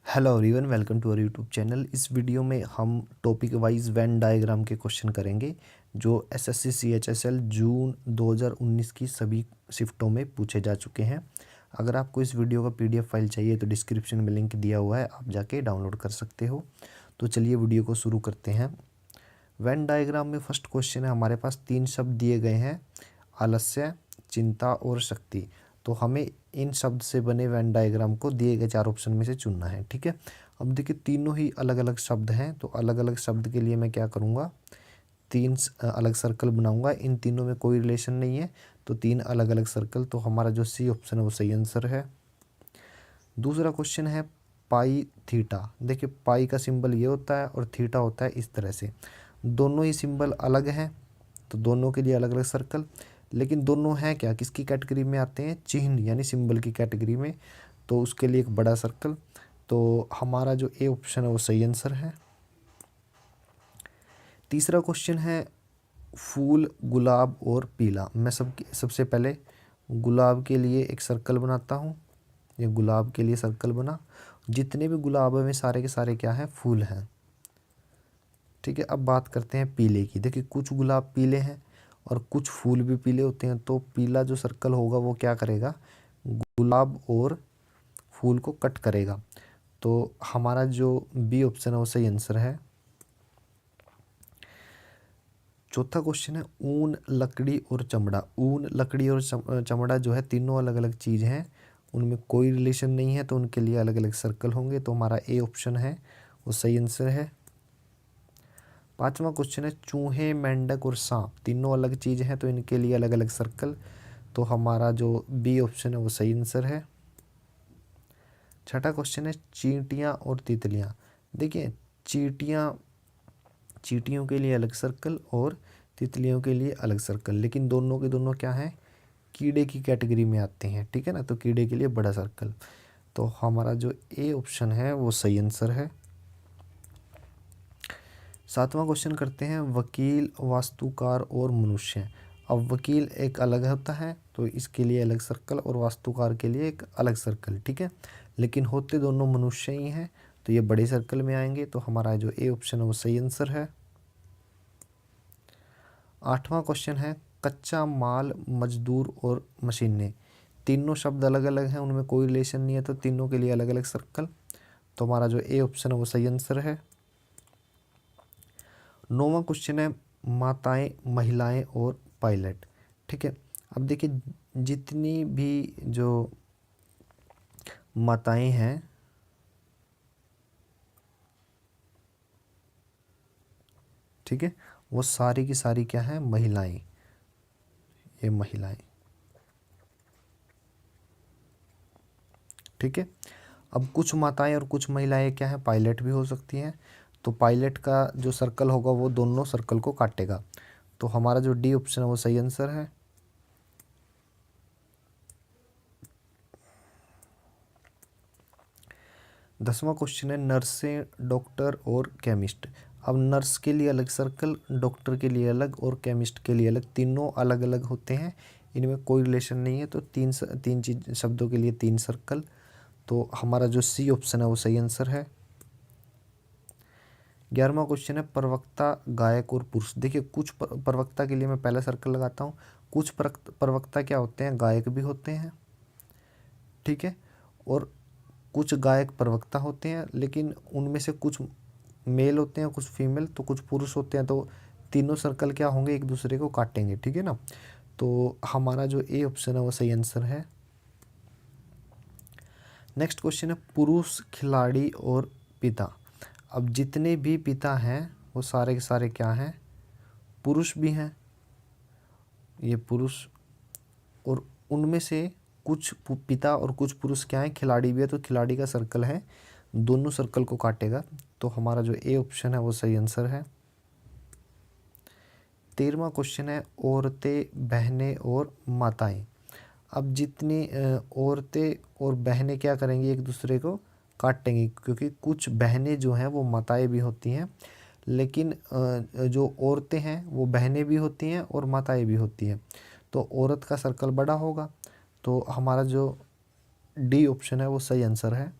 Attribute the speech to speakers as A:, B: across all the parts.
A: Hello everyone, welcome to our YouTube channel. इस video में हम टॉपिक वाइज वेन डायग्राम के क्वेश्चन करेंगे जो एसएससी सीएचएसएल जून 2019 की सभी शिफ्टों में पूछे जा चुके हैं। अगर आपको इस वीडियो का पीडीएफ फाइल चाहिए तो डिस्क्रिप्शन में लिंक दिया हुआ है, आप जाके डाउनलोड कर सकते हो। तो चलिए वीडियो को शुरू करते हैं। वेन डायग्राम में फर्स्ट क्वेश्चन है, हमारे पास 3 शब्द दिए गए हैं, आलस्य, चिंता और शक्ति। तो हमें इन शब्द से बने वेन डायग्राम को दिए गए 4 ऑप्शन में से चुनना है। ठीक है, अब देखिए तीनों ही अलग अलग शब्द हैं, तो अलग अलग शब्द के लिए मैं क्या करूँगा, 3 अलग सर्कल बनाऊंगा। इन तीनों में कोई रिलेशन नहीं है तो 3 अलग अलग सर्कल। तो हमारा जो सी ऑप्शन है वो सही आंसर है। दूसरा क्वेश्चन है पाई थीटा। देखिए पाई का सिंबल ये होता है और थीटा होता है इस तरह से। दोनों ही सिंबल अलग हैं तो दोनों के लिए अलग अलग सर्कल, लेकिन दोनों हैं क्या, किसकी कैटेगरी में आते हैं, चिन्ह यानी सिंबल की कैटेगरी में। तो उसके लिए एक बड़ा सर्कल। तो हमारा जो ए ऑप्शन है वो सही आंसर है। तीसरा क्वेश्चन है फूल, गुलाब और पीला। मैं सबसे पहले गुलाब के लिए एक सर्कल बनाता हूँ। ये गुलाब के लिए सर्कल बना। जितने भी गुलाब हैं सारे के सारे क्या हैं, फूल हैं। ठीक है, अब बात करते हैं पीले की। देखिए कुछ गुलाब पीले हैं और कुछ फूल भी पीले होते हैं, तो पीला जो सर्कल होगा वो क्या करेगा, गुलाब और फूल को कट करेगा। तो हमारा जो बी ऑप्शन है वो सही आंसर है। चौथा क्वेश्चन है ऊन, लकड़ी और चमड़ा। ऊन, लकड़ी और चमड़ा जो है तीनों अलग अलग चीज़ हैं, उनमें कोई रिलेशन नहीं है, तो उनके लिए अलग अलग सर्कल होंगे। तो हमारा ए ऑप्शन है वो सही आंसर है। पांचवा क्वेश्चन है चूहे, मेंढक और सांप। तीनों अलग चीज़ हैं तो इनके लिए अलग अलग सर्कल। तो हमारा जो बी ऑप्शन है वो सही आंसर है। छठा क्वेश्चन है चींटियाँ और तितलियाँ। देखिए चींटियों के लिए अलग सर्कल और तितलियों के लिए अलग सर्कल, लेकिन दोनों के दोनों क्या हैं, कीड़े की कैटेगरी में आते हैं। ठीक है ना, तो कीड़े के लिए बड़ा सर्कल। तो हमारा जो ए ऑप्शन है वो सही आंसर है। सातवां क्वेश्चन करते हैं वकील, वास्तुकार और मनुष्य। अब वकील एक अलग होता है तो इसके लिए अलग सर्कल और वास्तुकार के लिए एक अलग सर्कल। ठीक है, लेकिन होते दोनों मनुष्य ही हैं तो ये बड़े सर्कल में आएंगे। तो हमारा जो ए ऑप्शन है वो सही आंसर है। आठवां क्वेश्चन है कच्चा माल, मजदूर और मशीनें। तीनों शब्द अलग अलग हैं, उनमें कोई रिलेशन नहीं है, तो तीनों के लिए अलग अलग सर्कल। तो हमारा जो ए ऑप्शन है वो सही आंसर है। नौवां क्वेश्चन है माताएं, महिलाएं और पायलट। ठीक है, अब देखिए जितनी भी जो माताएं हैं, ठीक है, वो सारी की सारी क्या है, महिलाएं। ये महिलाएं। ठीक है, अब कुछ माताएं और कुछ महिलाएं क्या है, पायलट भी हो सकती हैं। तो पायलट का जो सर्कल होगा वो दोनों सर्कल को काटेगा। तो हमारा जो डी ऑप्शन है वो सही आंसर है। 10वां क्वेश्चन है नर्सें, डॉक्टर और केमिस्ट। अब नर्स के लिए अलग सर्कल, डॉक्टर के लिए अलग और केमिस्ट के लिए अलग। तीनों अलग अलग होते हैं, इनमें कोई रिलेशन नहीं है, तो तीन चीज शब्दों के लिए 3 सर्कल। तो हमारा जो सी ऑप्शन है वो सही आंसर है। 11वां क्वेश्चन है प्रवक्ता, गायक और पुरुष। देखिए कुछ प्रवक्ता के लिए मैं पहला सर्कल लगाता हूँ। कुछ प्रवक्ता क्या होते हैं, गायक भी होते हैं। ठीक है, और कुछ गायक प्रवक्ता होते हैं, लेकिन उनमें से कुछ मेल होते हैं, कुछ फीमेल, तो कुछ पुरुष होते हैं। तो तीनों सर्कल क्या होंगे, एक दूसरे को काटेंगे। ठीक है ना, तो हमारा जो ए ऑप्शन है वो सही आंसर है। नेक्स्ट क्वेश्चन है पुरुष, खिलाड़ी और पिता। अब जितने भी पिता हैं वो सारे के सारे क्या हैं, पुरुष भी हैं, ये पुरुष। और उनमें से कुछ पिता और कुछ पुरुष क्या है, खिलाड़ी भी है, तो खिलाड़ी का सर्कल है, दोनों सर्कल को काटेगा। तो हमारा जो ए ऑप्शन है वो सही आंसर है। 13वां क्वेश्चन है औरतें, बहनें और माताएं। अब जितनी औरतें और बहनें क्या करेंगी, एक दूसरे को काटेंगी, क्योंकि कुछ बहनें जो हैं वो माताएं भी होती हैं, लेकिन जो औरतें हैं वो बहनें भी होती हैं और माताएं भी होती हैं। तो औरत का सर्कल बड़ा होगा। तो हमारा जो डी ऑप्शन है वो सही आंसर है।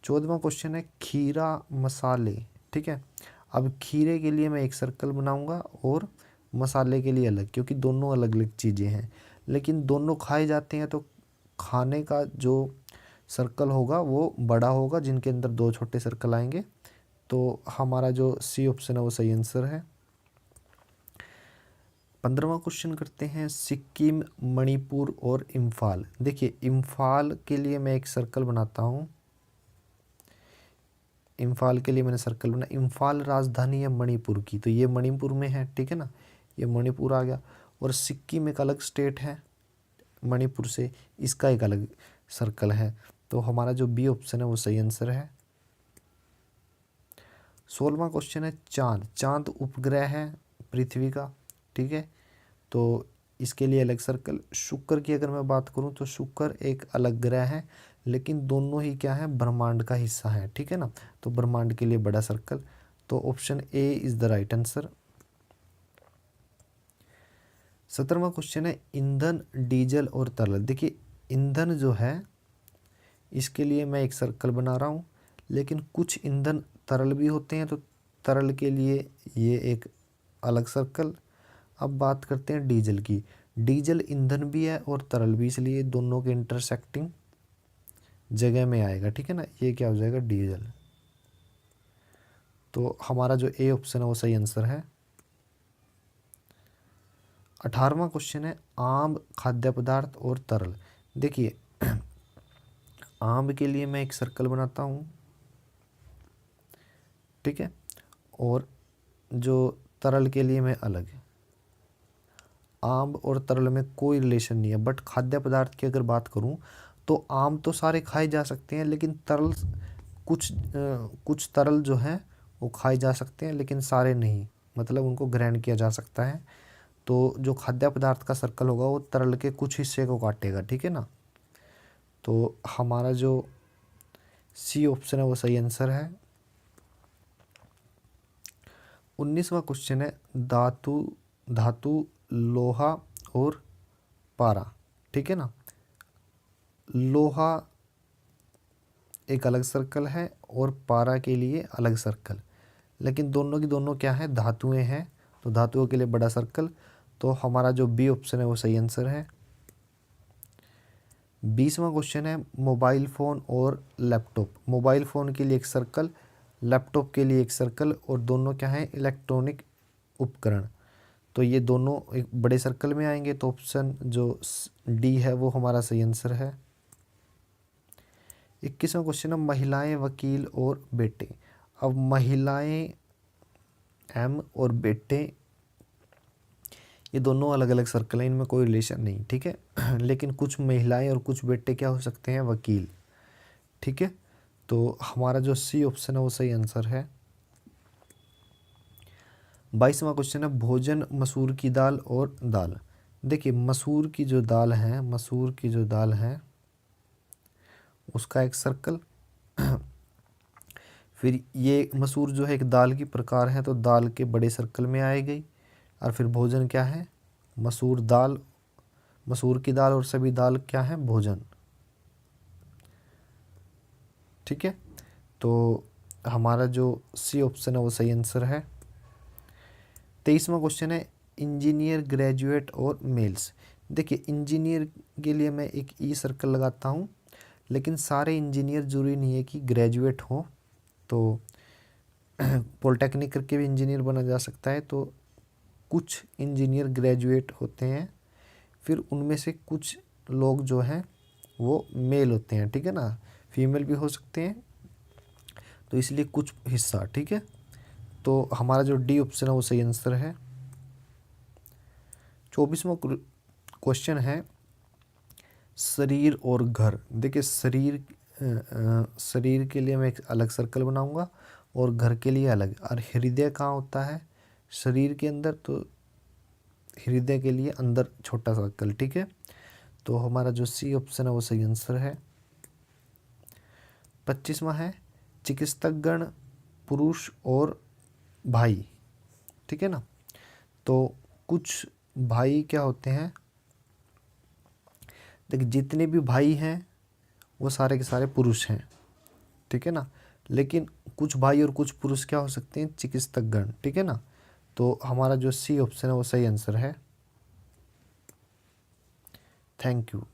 A: 14वां क्वेश्चन है खीरा मसाले, ठीक है। अब खीरे के लिए मैं एक सर्कल बनाऊंगा और मसाले के लिए अलग, क्योंकि दोनों अलग अलग चीज़ें हैं, लेकिन दोनों खाए जाते हैं, तो खाने का जो सर्कल होगा वो बड़ा होगा, जिनके अंदर दो छोटे सर्कल आएंगे। तो हमारा जो सी ऑप्शन है वो सही आंसर है। 15वां क्वेश्चन करते हैं सिक्किम, मणिपुर और इम्फाल। देखिए इम्फाल के लिए मैं एक सर्कल बनाता हूँ, इम्फाल के लिए मैंने सर्कल बनाया। इम्फाल राजधानी है मणिपुर की, तो ये मणिपुर में है, ठीक है ना, ये मणिपुर आ गया। और सिक्किम एक अलग स्टेट है मणिपुर से, इसका एक अलग सर्कल है, तो हमारा जो बी ऑप्शन है वो सही आंसर है। 16वां क्वेश्चन है चांद। चांद उपग्रह है पृथ्वी का, ठीक है, तो इसके लिए अलग सर्कल। शुक्र की अगर मैं बात करूं तो शुक्र एक अलग ग्रह है, लेकिन दोनों ही क्या है, ब्रह्मांड का हिस्सा है, ठीक है ना, तो ब्रह्मांड के लिए बड़ा सर्कल, तो option A is the right answer. 17वां क्वेश्चन है ईंधन, डीजल और तरल। देखिए ईंधन जो है इसके लिए मैं एक सर्कल बना रहा हूँ, लेकिन कुछ ईंधन तरल भी होते हैं, तो तरल के लिए ये एक अलग सर्कल। अब बात करते हैं डीजल की। डीजल ईंधन भी है और तरल भी, इसलिए दोनों के इंटरसेक्टिंग जगह में आएगा, ठीक है ना, ये क्या हो जाएगा, डीजल। तो हमारा जो ए ऑप्शन है वो सही आंसर है। 18वां क्वेश्चन है आम, खाद्य पदार्थ और तरल। देखिए आम के लिए मैं एक सर्कल बनाता हूँ, ठीक है, और जो तरल के लिए मैं अलग। आम और तरल में कोई रिलेशन नहीं है, बट खाद्य पदार्थ की अगर बात करूं तो आम तो सारे खाए जा सकते हैं, लेकिन तरल कुछ तरल जो हैं वो खाए जा सकते हैं, लेकिन सारे नहीं, मतलब उनको ग्रहण किया जा सकता है। तो जो खाद्य पदार्थ का सर्कल होगा वो तरल के कुछ हिस्से को काटेगा, ठीक है ना, तो हमारा जो सी ऑप्शन है वो सही आंसर है। 19वां क्वेश्चन है धातु, धातु, लोहा और पारा, ठीक है ना। लोहा एक अलग सर्कल है और पारा के लिए अलग सर्कल, लेकिन दोनों की दोनों क्या है, धातुएं हैं, तो धातुओं के लिए बड़ा सर्कल, तो हमारा जो बी ऑप्शन है वो सही आंसर है। 20वां क्वेश्चन है मोबाइल फ़ोन और लैपटॉप। मोबाइल फ़ोन के लिए एक सर्कल, लैपटॉप के लिए एक सर्कल, और दोनों क्या है, इलेक्ट्रॉनिक उपकरण, तो ये दोनों एक बड़े सर्कल में आएंगे, तो ऑप्शन जो डी है वो हमारा सही आंसर है। 21वां क्वेश्चन है महिलाएं, वकील और बेटे। अब महिलाएं एम और बेटे ये दोनों अलग अलग सर्कल हैं, इनमें कोई रिलेशन नहीं, ठीक है लेकिन कुछ महिलाएं और कुछ बेटे क्या हो सकते हैं, वकील, ठीक है, तो हमारा जो सी ऑप्शन है वो सही आंसर है। 22वां क्वेश्चन है भोजन, मसूर की दाल और दाल। देखिए मसूर की जो दाल है, मसूर की जो दाल है उसका एक सर्कल फिर ये मसूर जो है एक दाल की प्रकार है, तो दाल के बड़े सर्कल में आएगी। और फिर भोजन क्या है, मसूर दाल, मसूर की दाल और सभी दाल क्या है, भोजन, ठीक है, तो हमारा जो सी ऑप्शन है वो सही आंसर है। 23वां क्वेश्चन है इंजीनियर, ग्रेजुएट और मेल्स। देखिए इंजीनियर के लिए मैं एक ई सर्कल लगाता हूँ, लेकिन सारे इंजीनियर जरूरी नहीं है कि ग्रेजुएट हों, तो पॉलिटेक्निक करके भी इंजीनियर बना जा सकता है, तो कुछ इंजीनियर ग्रेजुएट होते हैं, फिर उनमें से कुछ लोग जो हैं वो मेल होते हैं, ठीक है ना, फीमेल भी हो सकते हैं, तो इसलिए कुछ हिस्सा, ठीक है, तो हमारा जो डी ऑप्शन है वो सही आंसर है। 24वां क्वेश्चन है शरीर और घर। देखिए शरीर के लिए मैं एक अलग सर्कल बनाऊंगा और घर के लिए अलग। और हृदय कहाँ होता है, शरीर के अंदर, तो हृदय के लिए अंदर छोटा सर्कल, ठीक है, तो हमारा जो सी ऑप्शन है वो सही आंसर है। 25वां है चिकित्सकगण, पुरुष और भाई, ठीक है ना, तो कुछ भाई क्या होते हैं, देखिए जितने भी भाई हैं वो सारे के सारे पुरुष हैं, ठीक है ना। लेकिन कुछ भाई और कुछ पुरुष क्या हो सकते हैं, चिकित्सकगण, ठीक है ना। तो हमारा जो सी ऑप्शन है वो सही आंसर है। Thank you.